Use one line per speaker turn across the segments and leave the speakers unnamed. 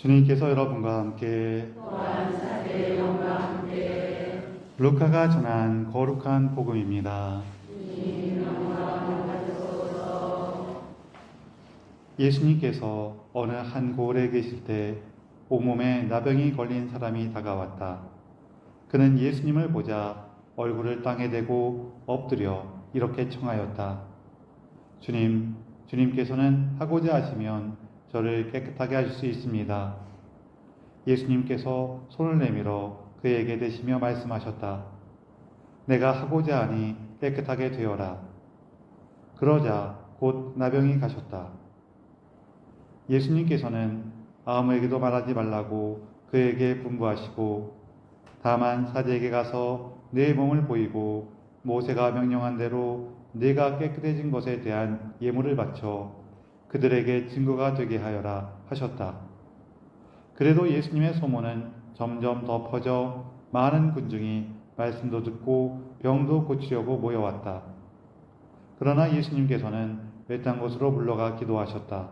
주님께서 여러분과 함께
또한 사제의 영과 함께
루카가 전한 거룩한 복음입니다.
주님 영광을 받으소서.
예수님께서 어느 한 고을에 계실 때 온몸에 나병이 걸린 사람이 다가왔다. 그는 예수님을 보자 얼굴을 땅에 대고 엎드려 이렇게 청하였다. 주님께서는 하고자 하시면 저를 깨끗하게 하실 수 있습니다. 예수님께서 손을 내밀어 그에게 대시며 말씀하셨다. 내가 하고자 하니 깨끗하게 되어라. 그러자 곧 나병이 가셨다. 예수님께서는 아무에게도 말하지 말라고 그에게 분부하시고 다만 사제에게 가서 내 몸을 보이고 모세가 명령한 대로 네가 깨끗해진 것에 대한 예물을 바쳐 그들에게 증거가 되게 하여라 하셨다. 그래도 예수님의 소문은 점점 더 퍼져 많은 군중이 말씀도 듣고 병도 고치려고 모여왔다. 그러나 예수님께서는 외딴 곳으로 물러가 기도하셨다.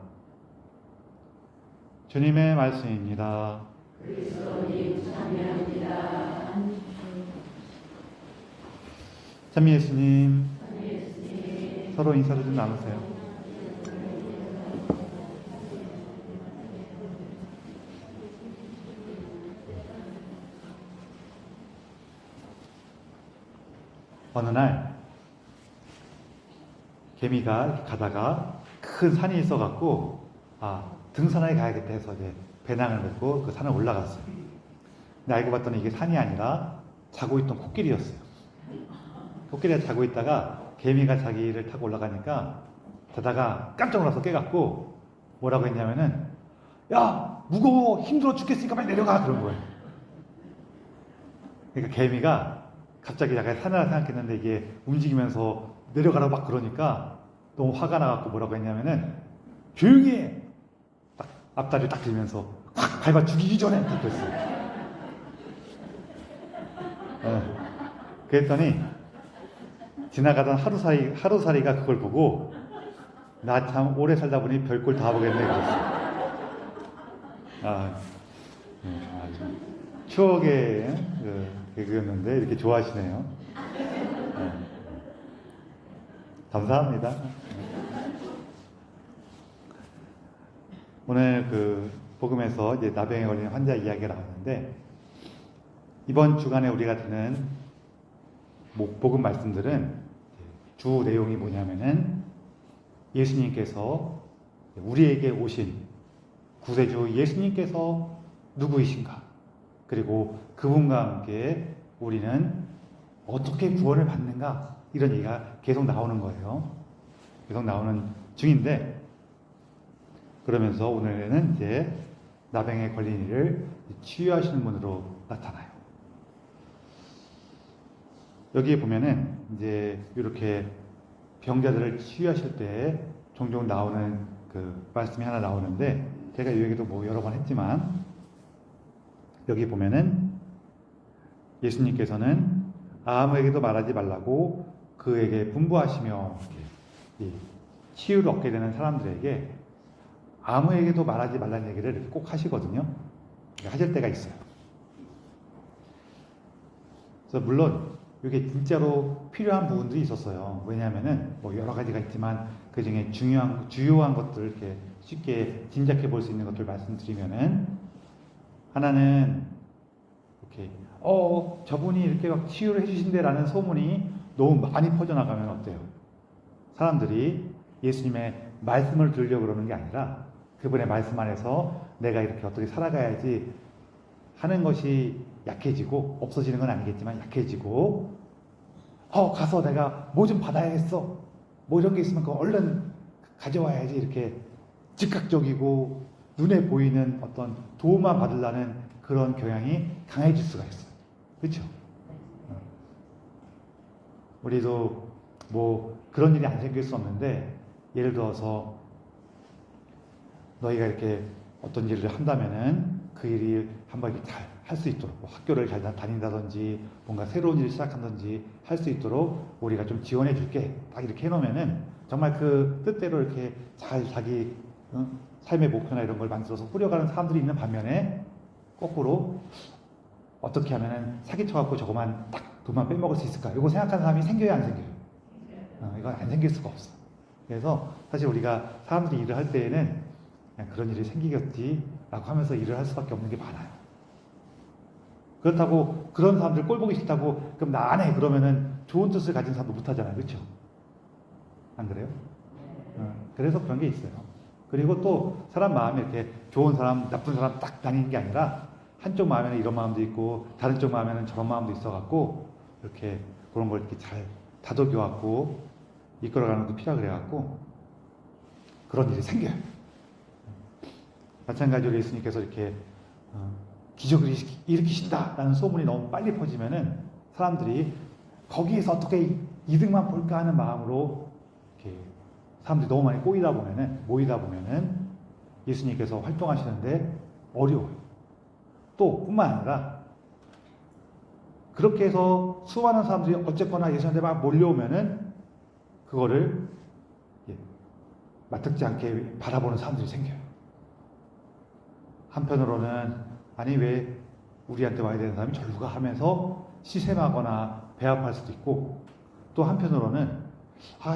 주님의 말씀입니다.
그리스도님 찬양합니다.
참미 예수님,
예수님
서로 인사를 좀 나누세요. 어느 날 개미가 이렇게 가다가 큰 산이 있어갖고 등산하게 가야겠다 해서 이제 배낭을 메고 그 산을 올라갔어요. 근데 알고 봤더니 이게 산이 아니라 자고 있던 코끼리였어요. 코끼리가 자고 있다가 개미가 자기를 타고 올라가니까 자다가 깜짝 놀라서 깨갖고 뭐라고 했냐면은 야 무거워 힘들어 죽겠으니까 빨리 내려가 그런 거예요. 그러니까 개미가 갑자기 약간 산이라 생각했는데 이게 움직이면서 내려가라고 막 그러니까 너무 화가 나갖고 뭐라고 했냐면은 조용히 해! 딱 앞다리를 딱 들면서 확 밟아 죽이기 전에 딱 그랬어요. 그랬더니 지나가던 하루살이가 그걸 보고 나 참 오래 살다 보니 별꼴 다 보겠네 그랬어요. 아주 추억의 개그였는데 이렇게 좋아하시네요. 감사합니다. 오늘 그 복음에서 이제 나병에 걸린 환자 이야기가 나왔는데 이번 주간에 우리가 듣는 복음 말씀들은 주 내용이 뭐냐면은 예수님께서 우리에게 오신 구세주 예수님께서 누구이신가? 그리고 그분과 함께 우리는 어떻게 구원을 받는가? 이런 얘기가 계속 나오는 거예요. 계속 나오는 중인데 그러면서 오늘은 이제 나병에 걸린 이를 치유하시는 분으로 나타나요. 여기에 보면은 이제 이렇게 병자들을 치유하실 때 종종 나오는 그 말씀이 하나 나오는데 제가 이 얘기도 뭐 여러 번 했지만 여기 보면은 예수님께서는 아무에게도 말하지 말라고 그에게 분부하시며 치유를 얻게 되는 사람들에게 아무에게도 말하지 말라는 얘기를 꼭 하시거든요. 하실 때가 있어요. 그래서 물론 이게 진짜로 필요한 부분들이 있었어요. 왜냐하면은 뭐 여러 가지가 있지만 그 중에 주요한 것들 이렇게 쉽게 짐작해 볼 수 있는 것들 말씀드리면은 하나는 이렇게 저분이 이렇게 막 치유를 해주신대라는 소문이 너무 많이 퍼져나가면 어때요? 사람들이 예수님의 말씀을 들으려고 그러는 게 아니라 그분의 말씀 안에서 내가 이렇게 어떻게 살아가야지 하는 것이 약해지고 없어지는 건 아니겠지만 약해지고 가서 내가 뭐 좀 받아야겠어 뭐 이런 게 있으면 그거 얼른 가져와야지 이렇게 즉각적이고 눈에 보이는 어떤 도움만 받으려는 그런 경향이 강해질 수가 있어요. 그렇죠? 우리도 뭐 그런 일이 안 생길 수 없는데 예를 들어서 너희가 이렇게 어떤 일을 한다면은 그 일이 한번 이렇게 잘 할 수 있도록 뭐 학교를 잘 다닌다든지 뭔가 새로운 일을 시작한다든지 할 수 있도록 우리가 좀 지원해 줄게 딱 이렇게 해놓으면은 정말 그 뜻대로 이렇게 잘 자기 삶의 목표나 이런 걸 만들어서 꾸려가는 사람들이 있는 반면에 거꾸로 어떻게 하면은 사기쳐갖고 저거만 딱 돈만 빼먹을 수 있을까? 이거 생각하는 사람이 생겨야 안 생겨요? 이건 안 생길 수가 없어. 그래서 사실 우리가 사람들이 일을 할 때에는 그냥 그런 일이 생기겠지라고 하면서 일을 할 수밖에 없는 게 많아요. 그렇다고 그런 사람들 꼴 보기 싫다고 그럼 나 안 해 그러면은 좋은 뜻을 가진 사람도 못 하잖아요, 그렇죠? 안 그래요? 그래서 그런 게 있어요. 그리고 또 사람 마음이 이렇게 좋은 사람, 나쁜 사람 딱 나뉘는 게 아니라 한쪽 마음에는 이런 마음도 있고 다른 쪽 마음에는 저런 마음도 있어갖고 이렇게 그런 걸 이렇게 잘 다독여갖고 이끌어가는 것도 필요하고 그래갖고 그런 일이 생겨요. 마찬가지로 예수님께서 이렇게 기적을 일으키신다라는 소문이 너무 빨리 퍼지면은 사람들이 거기에서 어떻게 이득만 볼까 하는 마음으로 이렇게 사람들이 너무 많이 모이다 보면은 예수님께서 활동하시는데 어려워요. 또 뿐만 아니라 그렇게 해서 수많은 사람들이 어쨌거나 예수님한테 막 몰려오면은 그거를 맞듣지 않게 바라보는 사람들이 생겨요. 한편으로는 아니 왜 우리한테 와야 되는 사람이 절로 가 하면서 시샘하거나 배합할 수도 있고, 또 한편으로는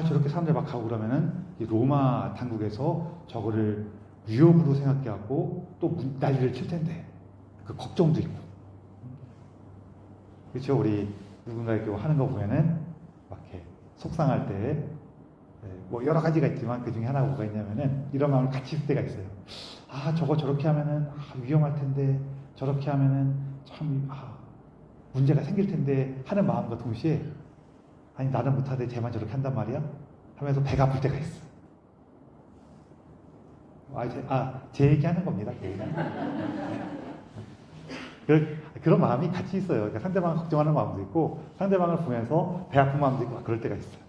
저렇게 사람들 막 가고 그러면은 이 로마 당국에서 저거를 위협으로 생각해갖고 또 난리를 칠 텐데 그 걱정도 있고. 그렇죠? 우리 누군가 이렇게 하는 거 보면은 막 이렇게 속상할 때 뭐 여러 가지가 있지만 그 중에 하나가 뭐가 있냐면은 이런 마음을 같이 있을 때가 있어요. 저거 저렇게 하면은 위험할 텐데 저렇게 하면은 참 문제가 생길 텐데 하는 마음과 동시에 아니 나는 못하는데 쟤만 저렇게 한단 말이야? 하면서 배가 아플 때가 있어. 제 얘기하는 겁니다. 그런 마음이 같이 있어요. 그러니까 상대방을 걱정하는 마음도 있고 상대방을 보면서 배 아픈 마음도 있고 그럴 때가 있어요.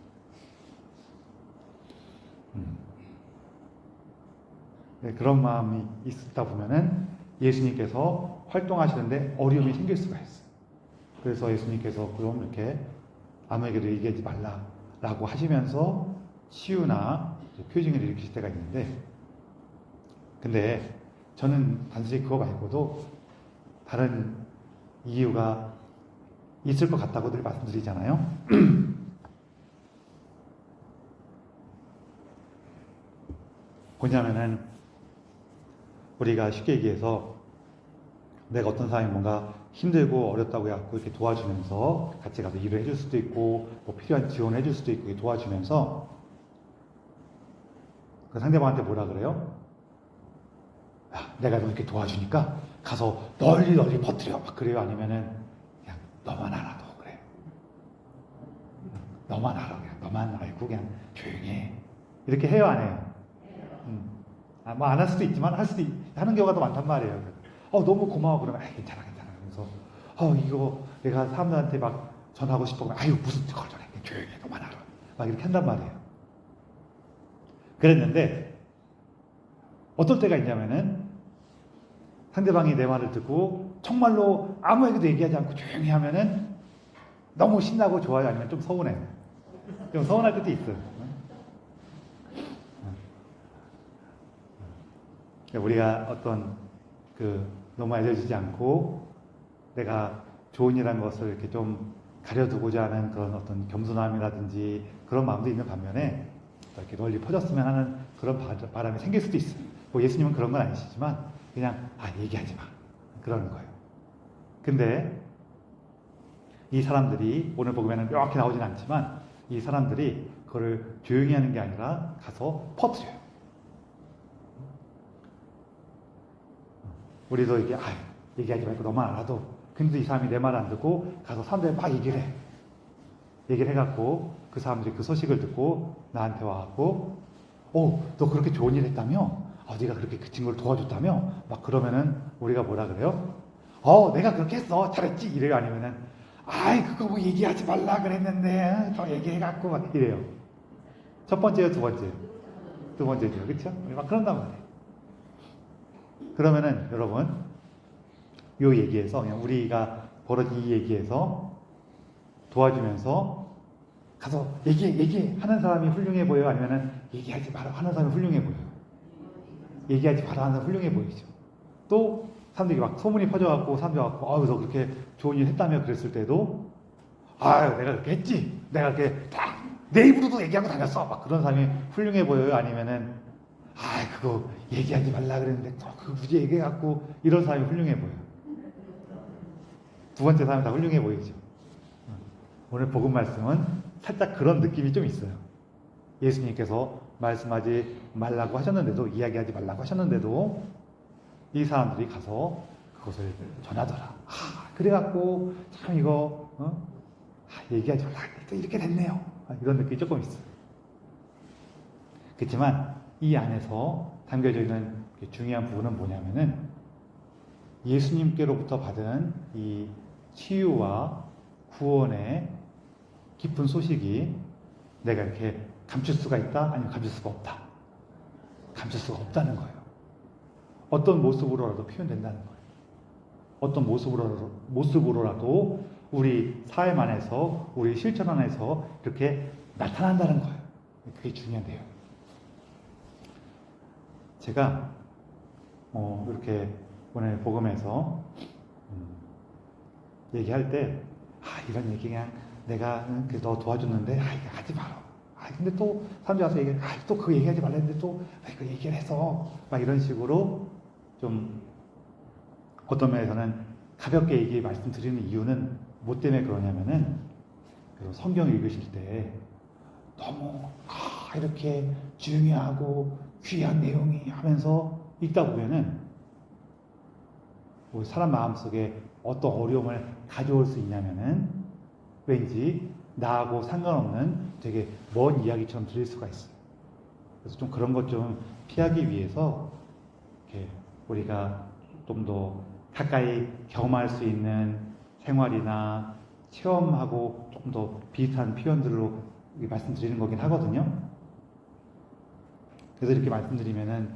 그런 마음이 있다 보면은 예수님께서 활동하시는데 어려움이 생길 수가 있어요. 그래서 예수님께서 그럼 이렇게 아무에게도 얘기하지 말라라고 하시면서 치유나 표징을 일으키실 때가 있는데, 근데 저는 단순히 그거 말고도 다른 이유가 있을 것 같다고 늘 말씀드리잖아요. 뭐냐면은 우리가 쉽게 얘기해서 내가 어떤 사람이 뭔가 힘들고 어렵다고 해갖고 이렇게 도와주면서 같이 가서 일을 해줄 수도 있고 뭐 필요한 지원을 해줄 수도 있고 도와주면서 그 상대방한테 뭐라 그래요? 내가 너 이렇게 도와주니까 가서 널리 퍼뜨려 막 그래요? 아니면은 그냥 너만 알아도 그래요? 너만 알아, 그냥 너만 알고 그냥 조용히 해 이렇게 해요, 안 해요? 뭐 안 할 수도 있지만 하는 경우가 더 많단 말이에요. 너무 고마워 그러면 괜찮아 그래서 이거 내가 사람들한테 막 전하고 싶어 그러면 무슨 그걸 전해 조용히 해 너만 알아 막 이렇게 한단 말이에요. 그랬는데 어떨 때가 있냐면은 상대방이 내 말을 듣고 정말로 아무에게도 얘기하지 않고 조용히 하면은 너무 신나고 좋아요, 아니면 좀 서운해요. 좀 서운할 때도 있어요. 우리가 어떤 너무 알려지지 않고 내가 좋은 일한 것을 이렇게 좀 가려두고자 하는 그런 어떤 겸손함이라든지 그런 마음도 있는 반면에 이렇게 널리 퍼졌으면 하는 그런 바람이 생길 수도 있어요. 뭐 예수님은 그런 건 아니시지만 그냥 얘기하지 마 그러는 거예요. 근데 이 사람들이 오늘 복음에는 이렇게 나오진 않지만 이 사람들이 그거를 조용히 하는 게 아니라 가서 퍼뜨려요. 우리도 이게 얘기하지 말고 너만 알아도, 근데 이 사람이 내 말 안 듣고 가서 사람들이 막 얘기를 해갖고 그 사람들이 그 소식을 듣고 나한테 와갖고 너 그렇게 좋은 일 했다며? 네가 그렇게 그 친구를 도와줬다며? 막 그러면은 우리가 뭐라 그래요? 내가 그렇게 했어 잘했지 이래요? 아니면은 그거 뭐 얘기하지 말라 그랬는데 더 얘기해갖고 막 이래요? 첫 번째요, 두 번째요? 두 번째죠, 그렇죠? 막 그런단 말이에요. 그러면은 여러분 요 얘기에서 그냥 우리가 벌어진 이 얘기에서 도와주면서 가서 얘기하는 사람이 훌륭해 보여요? 아니면은 얘기하지 마라 하는 사람이 훌륭해 보여요? 얘기하지 말아는 훌륭해 보이죠. 또 사람들이 막 소문이 퍼져갖고 사람들이 와갖고 아유 너 그렇게 좋은 일 했다며 그랬을 때도 아유 내가 그렇게 했지. 내가 그렇게 다 내 입으로도 얘기하고 다녔어. 막 그런 사람이 훌륭해 보여요? 아니면은 아 그거 얘기하지 말라 그랬는데 또 그거 굳이 얘기해갖고 이런 사람이 훌륭해 보여요? 두 번째 사람이 다 훌륭해 보이죠. 오늘 복음 말씀은 살짝 그런 느낌이 좀 있어요. 예수님께서 말씀하지 말라고 하셨는데도, 이야기하지 말라고 하셨는데도 이 사람들이 가서 그것을 전하더라. 그래갖고 참 이거 얘기하지 말라 또 이렇게 됐네요. 이런 느낌이 조금 있어요. 그렇지만 이 안에서 담겨져 있는 중요한 부분은 뭐냐면은 예수님께로부터 받은 이 치유와 구원의 깊은 소식이 내가 이렇게 감출 수가 있다? 아니면 감출 수가 없다? 감출 수가 없다는 거예요. 어떤 모습으로라도 표현된다는 거예요. 어떤 모습으로라도 우리 삶 안에서, 우리 실천 안에서 이렇게 나타난다는 거예요. 그게 중요한 내용이에요. 제가 이렇게 오늘 복음에서 얘기할 때 이런 얘기 그냥 내가 너 도와줬는데 이거 하지 마라. 근데 또 사람들이 와서 얘기해 또 그거 얘기하지 말랬는데 또 그거 얘기를 해서 막 이런 식으로 좀 어떤 면에서는 가볍게 얘기 말씀드리는 이유는 뭐 때문에 그러냐면은 성경 읽으실 때 너무 이렇게 중요하고 귀한 내용이 하면서 읽다 보면은 사람 마음속에 어떤 어려움을 가져올 수 있냐면은 왠지 나하고 상관없는 되게 먼 이야기처럼 들릴 수가 있어요. 그래서 좀 그런 것 좀 피하기 위해서 이렇게 우리가 좀 더 가까이 경험할 수 있는 생활이나 체험하고 조금 더 비슷한 표현들로 말씀드리는 거긴 하거든요. 그래서 이렇게 말씀드리면은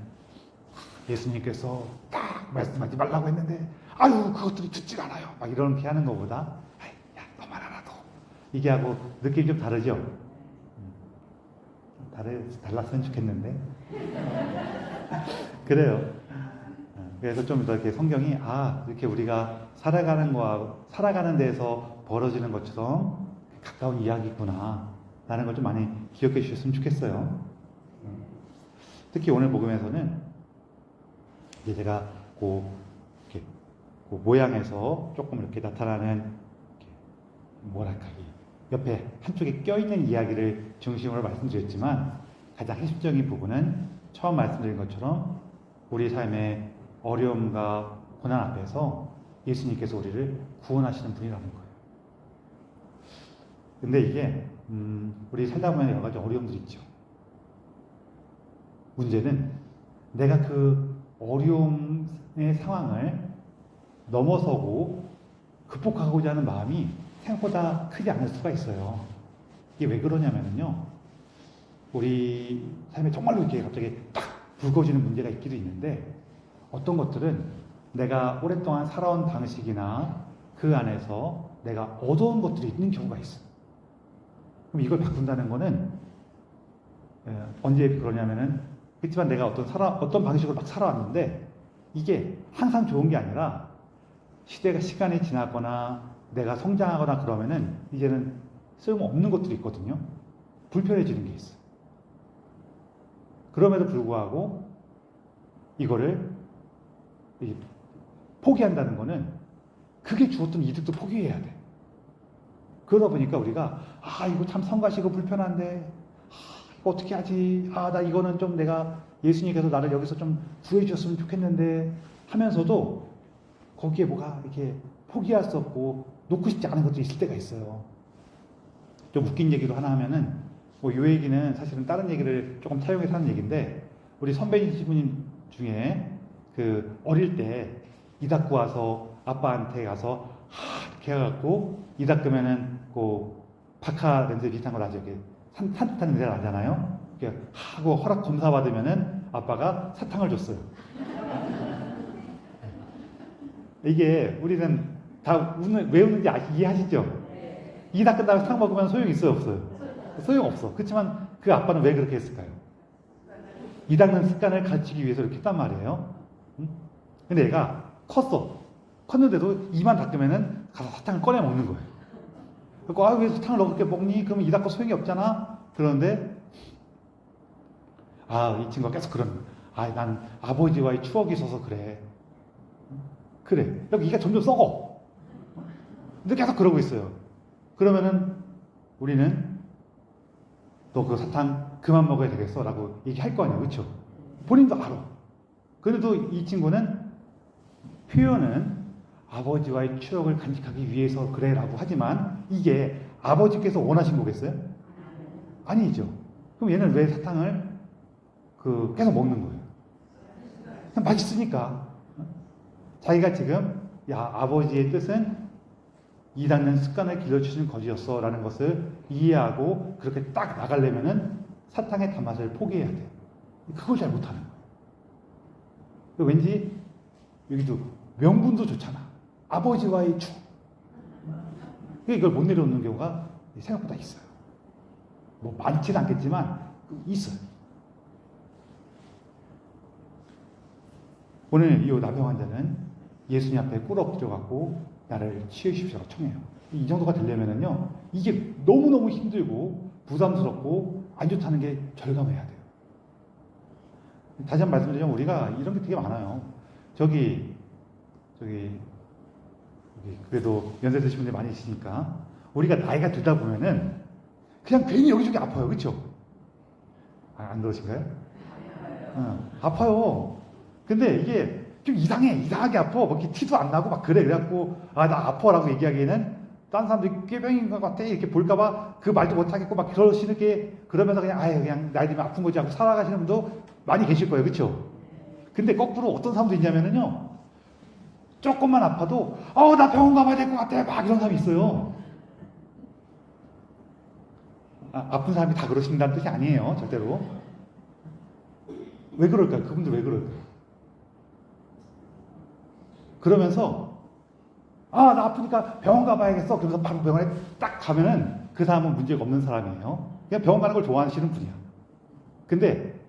예수님께서 딱 말씀하지 말라고 했는데 그것들이 듣지가 않아요. 막 이렇게 하는 것보다 야 너만 알아도 이게 하고 느낌이 좀 다르죠. 달랐으면 좋겠는데 그래요. 그래서 좀 더 이렇게 성경이 이렇게 우리가 살아가는 데에서 벌어지는 것처럼 가까운 이야기구나 라는 걸 좀 많이 기억해 주셨으면 좋겠어요. 특히 오늘 복음에서는 이제 제가 그 모양에서 조금 이렇게 나타나는 옆에 한쪽에 껴있는 이야기를 중심으로 말씀드렸지만 가장 핵심적인 부분은 처음 말씀드린 것처럼 우리 삶의 어려움과 고난 앞에서 예수님께서 우리를 구원하시는 분이라는 거예요. 근데 이게 우리 살다 보면 여러 가지 어려움들이 있죠. 문제는 내가 그 어려움의 상황을 넘어서고 극복하고자 하는 마음이 생각보다 크지 않을 수가 있어요. 이게 왜 그러냐면요. 우리 삶에 정말로 이렇게 갑자기 딱 불거지는 문제가 있기도 있는데 어떤 것들은 내가 오랫동안 살아온 방식이나 그 안에서 내가 얻어온 것들이 있는 경우가 있어요. 그럼 이걸 바꾼다는 거는 언제 그러냐면은 그렇지만 내가 어떤 방식으로 막 살아왔는데 이게 항상 좋은 게 아니라 시간이 지나거나 내가 성장하거나 그러면은 이제는 쓸모없는 것들이 있거든요. 불편해지는 게 있어요. 그럼에도 불구하고 이거를 포기한다는 거는 그게 주었던 이득도 포기해야 돼. 그러다 보니까 우리가 이거 참 성가시고 불편한데 이거 어떻게 하지? 나 이거는 좀 내가 예수님께서 나를 여기서 좀 구해 주셨으면 좋겠는데 하면서도 거기에 뭐가 이렇게 포기할 수 없고 놓고 싶지 않은 것도 있을 때가 있어요. 좀 웃긴 얘기도 하나 하면은 이 얘기는 사실은 다른 얘기를 조금 차용해서 하는 얘기인데 우리 선배님 중에 어릴 때 이 닦고 와서 아빠한테 가서 이렇게 해갖고 이 닦으면은 박하 냄새 비슷한 거 나죠. 이렇게 산뜻한 냄새가 나잖아요. 이렇게 하고 허락 검사 받으면은 아빠가 사탕을 줬어요. 이게 우리는 다 왜 웃는지 이해하시죠? 이 닦은 다음에 사탕 먹으면 소용이 있어요, 없어요? 소용없어. 그렇지만 그 아빠는 왜 그렇게 했을까요? 이 닦는 습관을 가르치기 위해서 이렇게 했단 말이에요. 응? 근데 얘가 컸어. 컸는데도 이만 닦으면은 가서 사탕을 꺼내 먹는 거예요. 그리고 왜 사탕을 너 그렇게 먹니? 그러면 이 닦고 소용이 없잖아. 그런데 이 친구가 계속 그러는 거야. 난 아버지와의 추억이 있어서 그래. 그래. 여기 이가 점점 썩어. 근데 계속 그러고 있어요. 그러면은 우리는 너 그 사탕 그만 먹어야 되겠어 라고 얘기할 거 아니야. 그렇죠? 본인도 알아. 그래도 이 친구는 표현은 아버지와의 추억을 간직하기 위해서 그래 라고 하지만 이게 아버지께서 원하신 거겠어요? 아니죠. 그럼 얘는 왜 사탕을 계속 먹는 거예요? 그냥 맛있으니까. 자기가 지금 아버지의 뜻은 이 닦는 습관을 길러주시는 것이었어 라는 것을 이해하고 그렇게 딱 나가려면은 사탕의 단맛을 포기해야 돼요. 그걸 잘 못하는 거예요. 왠지 여기도 명분도 좋잖아. 아버지와의 추억. 이걸 못 내려놓는 경우가 생각보다 있어요. 뭐 많지는 않겠지만 있어요. 오늘 이 나병 환자는 예수님 앞에 꿇어엎드려갖고 나를 치유십시오라고 청해요. 이 정도가 되려면은요, 이게 너무너무 힘들고 부담스럽고 안 좋다는 게 절감해야 돼요. 다시 한번 말씀드리면 우리가 이런 게 되게 많아요. 저기 그래도 연세 드신 분들 많이 있으니까 우리가 나이가 들다 보면은 그냥 괜히 여기저기 아파요. 그렇죠? 안 그러신가요? 아파요. 근데 이게 좀 이상하게 아파. 뭐 이렇게 티도 안 나고 막 그래. 그래갖고 나 아파라고 얘기하기에는 다른 사람들이 꾀병인 것 같아 이렇게 볼까봐 그 말도 못하겠고 막 그러시는 게 그러면서 그냥 나이 들면 아픈 거지 하고 살아가시는 분도 많이 계실 거예요. 그렇죠? 근데 거꾸로 어떤 사람도 있냐면은요, 조금만 아파도 나 병원 가봐야 될 것 같아 막 이런 사람이 있어요. 아픈 사람이 다 그러신다는 뜻이 아니에요. 절대로. 왜 그럴까요? 그분들 왜 그럴까요? 그러면서 나 아프니까 병원 가봐야겠어. 그래서 바로 병원에 딱 가면은 그 사람은 문제가 없는 사람이에요. 그냥 병원 가는 걸 좋아하시는 분이야. 근데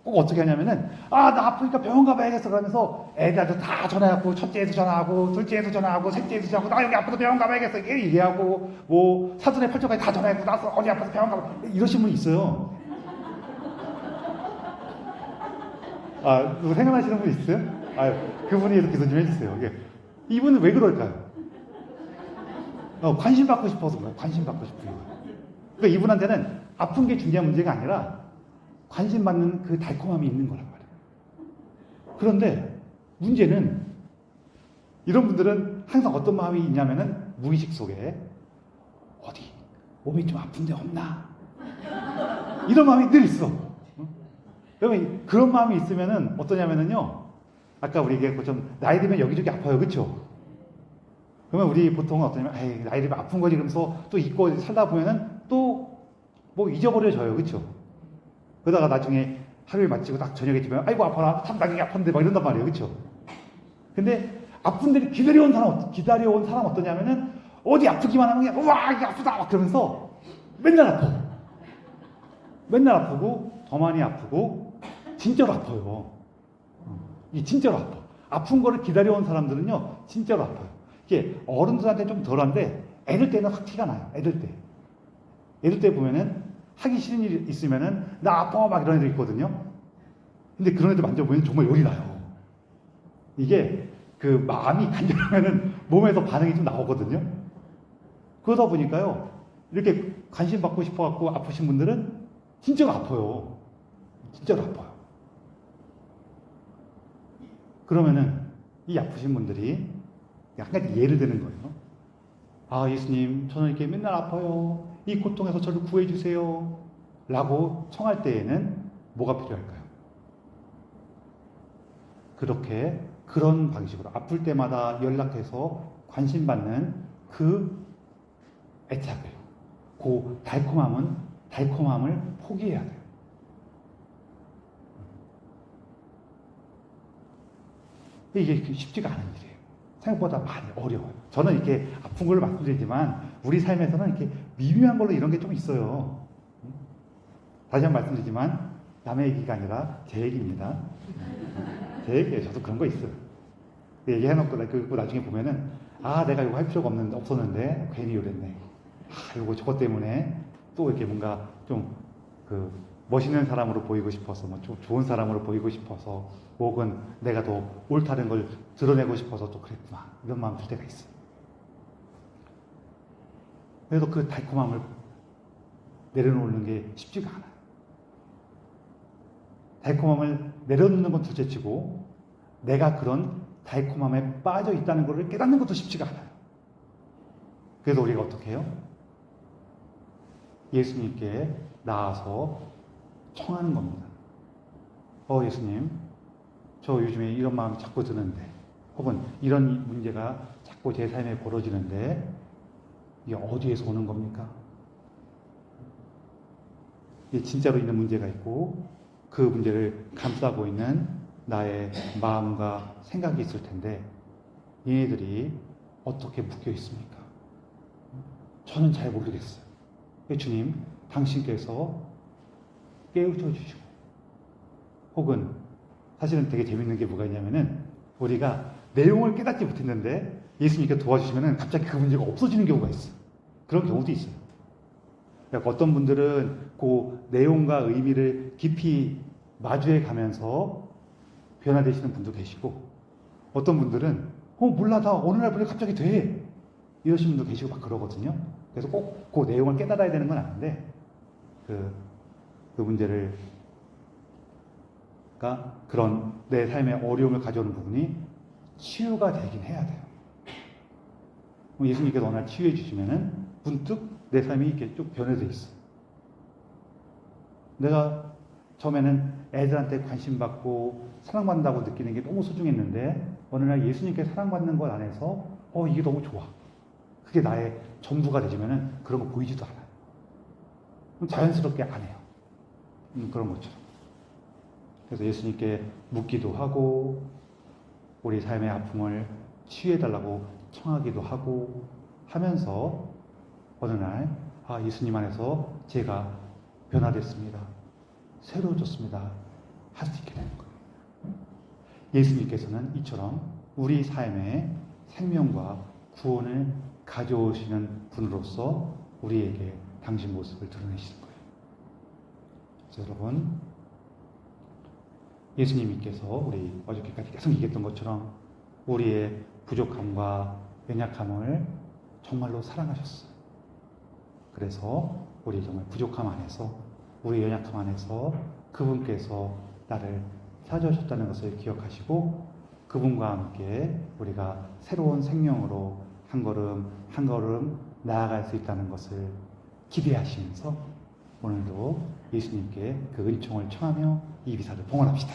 꼭 어떻게 하냐면은 나 아프니까 병원 가봐야겠어. 그러면서 애들한테 다 전화하고 첫째에도 전화하고 둘째에도 전화하고 셋째에도 전화하고 나 여기 아파서 병원 가봐야겠어. 이렇게 얘기하고 뭐 사돈의 팔촌까지 다 전화하고 나서 어디 아파서 병원 가봐 이러신 분이 있어요. 누구 생각나시는 분 있어요? 그분이 기도 좀 해주세요. 이분은 왜 그럴까요? 관심 받고 싶어서 그래요. 관심 받고 싶은 거예요. 그러니까 이분한테는 아픈 게 중요한 문제가 아니라 관심 받는 그 달콤함이 있는 거란 말이에요. 그런데 문제는 이런 분들은 항상 어떤 마음이 있냐면은 무의식 속에 어디 몸이 좀 아픈데 없나? 이런 마음이 늘 있어. 그러면 그런 마음이 있으면은 어떠냐면은요. 아까 우리 얘기했고 좀 나이 들면 여기저기 아파요. 그렇죠? 그러면 우리 보통은 어떠냐면 나이 들면 아픈 거지 그러면서 또 잊고 살다 보면은 또 뭐 잊어버려져요. 그렇죠? 그러다가 나중에 하루를 마치고 딱 저녁에 집에 아이고 아파라 참 나중에 아픈데 막 이런단 말이에요. 그렇죠? 근데 아픈 데를 기다려온 사람 어떠냐면은 어디 아프기만 하면 그냥 우와 이게 아프다 막 그러면서 맨날 아파. 맨날 아프고 더 많이 아프고 진짜로 아파요. 이 진짜로 아파. 아픈 거를 기다려온 사람들은요 진짜로 아파요. 이게 어른들한테 좀 덜한데 애들 때는 확 티가 나요. 애들 때 보면은 하기 싫은 일이 있으면은 나 아파 막 이런 애들 있거든요. 근데 그런 애들 만져보면 정말 열이 나요. 이게 그 마음이 간절하면은 몸에서 반응이 좀 나오거든요. 그러다 보니까요 이렇게 관심 받고 싶어갖고 아프신 분들은 진짜로 아파요. 진짜로 아파요. 그러면은 이 아프신 분들이 한 가지 예를 드는 거예요. 예수님, 저는 이렇게 맨날 아파요. 이 고통에서 저를 구해주세요. 라고 청할 때에는 뭐가 필요할까요? 그런 방식으로 아플 때마다 연락해서 관심받는 그 애착을, 그 달콤함을 포기해야 돼요. 이게 쉽지가 않은 일이에요. 생각보다 많이 어려워요. 저는 이렇게 아픈 걸로 말씀드리지만 우리 삶에서는 이렇게 미묘한 걸로 이런 게 좀 있어요. 다시 한번 말씀드리지만 남의 얘기가 아니라 제 얘기입니다. 제 얘기예요. 저도 그런 거 있어요. 얘기해놓고 그거 나중에 보면은 내가 이거 할 필요가 없었는데 괜히 이랬네. 이거 저것 때문에 또 이렇게 뭔가 좀 멋있는 사람으로 보이고 싶어서, 뭐 좀 좋은 사람으로 보이고 싶어서, 혹은 내가 더 옳다는 걸 드러내고 싶어서 또 그랬구나. 이런 마음 들 때가 있어요. 그래도 그 달콤함을 내려놓는 게 쉽지가 않아요. 달콤함을 내려놓는 건 둘째치고 내가 그런 달콤함에 빠져 있다는 것을 깨닫는 것도 쉽지가 않아요. 그래서 우리가 어떻게 해요? 예수님께 나아서 청하는 겁니다. 예수님, 저 요즘에 이런 마음이 자꾸 드는데, 혹은 이런 문제가 자꾸 제 삶에 벌어지는데 이게 어디에서 오는 겁니까? 이게 진짜로 있는 문제가 있고 그 문제를 감싸고 있는 나의 마음과 생각이 있을 텐데 얘네들이 어떻게 묶여 있습니까? 저는 잘 모르겠어요. 주님, 당신께서 깨우쳐 주시고, 혹은 사실은 되게 재밌는 게 뭐가 있냐면은 우리가 내용을 깨닫지 못했는데 예수님께 도와주시면은 갑자기 그 문제가 없어지는 경우가 있어요. 그런 경우도 있어요. 그러니까 어떤 분들은 그 내용과 의미를 깊이 마주해 가면서 변화되시는 분도 계시고, 어떤 분들은 몰라, 나 어느 날 보니 갑자기 돼 이러시는 분도 계시고 막 그러거든요. 그래서 꼭 그 내용을 깨달아야 되는 건 아닌데 그 문제를 그런 내 삶에 어려움을 가져오는 부분이 치유가 되긴 해야 돼요. 예수님께서 어느 날 치유해 주시면은 문득 내 삶이 이렇게 쭉 변해져 있어. 내가 처음에는 애들한테 관심 받고 사랑받는다고 느끼는 게 너무 소중했는데 어느 날 예수님께 사랑받는 것 안에서 이게 너무 좋아. 그게 나의 전부가 되지면은 그런 거 보이지도 않아요. 자연스럽게 안 해요. 그런 것처럼. 그래서 예수님께 묻기도 하고 우리 삶의 아픔을 치유해달라고 청하기도 하고 하면서 어느 날 예수님 안에서 제가 변화됐습니다. 새로워졌습니다. 할 수 있게 되는 거예요. 예수님께서는 이처럼 우리 삶에 생명과 구원을 가져오시는 분으로서 우리에게 당신 모습을 드러내시는 거예요. 그래서 여러분, 예수님께서 우리 어저께까지 계속 얘기했던 것처럼 우리의 부족함과 연약함을 정말로 사랑하셨어요. 그래서 우리 정말 부족함 안에서, 우리 연약함 안에서 그분께서 나를 찾아주셨다는 것을 기억하시고 그분과 함께 우리가 새로운 생명으로 한 걸음 한 걸음 나아갈 수 있다는 것을 기대하시면서 오늘도 예수님께 그 은총을 청하며 이 미사를 봉헌합시다.